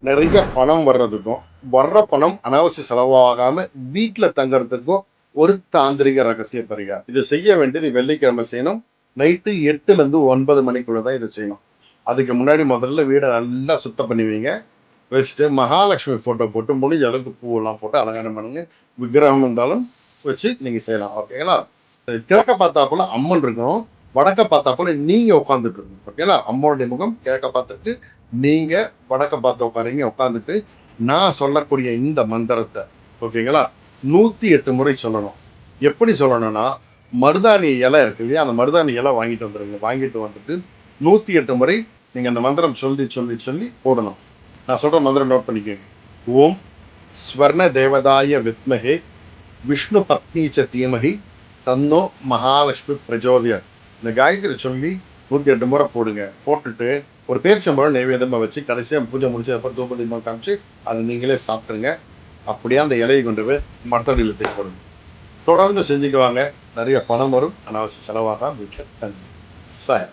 நிறைய பணம் வர்றதுக்கும் வர்ற பணம் அனாவசிய செலவாகாம வீட்டுல தங்கறதுக்கும் ஒரு தாந்திரிக ரகசிய பரிகாரம். இது செய்ய வேண்டியது வெள்ளிக்கிழமை செய்யணும். நைட்டு 8ல இருந்து 9 மணிக்குள்ளதான் இதை செய்யணும். அதுக்கு முன்னாடி முதல்ல வீடை நல்லா சுத்தம் பண்ணுவீங்க. வச்சுட்டு மகாலட்சுமி போட்டோ போட்டு முடிஞ்ச அளவுக்கு பூவெல்லாம் போட்டு அலங்காரம் பண்ணுங்க. விக்கிரகம் இருந்தாலும் வச்சு நீங்க செய்யலாம். ஓகேங்களா? கிழக்க பார்த்தாப்புல அம்மன் இருக்கணும். வடக்க பார்த்தாப்புல நீங்க உட்காந்துட்டு இருக்கணும். ஓகேங்களா? அம்மனுடைய முகம் கிழக்க பார்த்துட்டு நீங்க வடக்க பார்த்து உட்காருங்க. உட்காந்துட்டு நான் சொல்லக்கூடிய இந்த மந்திரத்தை ஓகேங்களா 108 முறை சொல்லணும். எப்படி சொல்லணும்னா மருதாணி இலை இருக்கு இல்லையா, அந்த மருதாணி இலை வாங்கிட்டு வந்துருங்க. வாங்கிட்டு வந்துட்டு 108 முறை நீங்க அந்த மந்திரம் சொல்லி சொல்லி சொல்லி போடணும். நான் சொல்ற மந்திரம் நோட் பண்ணிக்கோங்க. ஓம் ஸ்வர்ண தேவதாய வித்மகே விஷ்ணு பத்னீச்ச தீமகி தன்னோ மகாலட்சுமி பிரஜோதியார். இந்த காயத்ரி சொல்லி 108 முறை போடுங்க. போட்டுட்டு ஒரு பேரிச்சம்பழம் நைவேத்தியமா வச்சு கடைசியா பூஜை முடிச்சு அப்புறம் தூப தீபம் காமிச்சு அதை நீங்களே சாப்பிட்டுருங்க. அப்படியே அந்த இலையை கொண்டு போய் மரத்தடியில் தூக்கி போடுங்க. தொடர்ந்து செஞ்சுக்குவாங்க. நிறைய பணம் வரும். அனாவசிய செலவாக வீட்டில் தங்க. சார்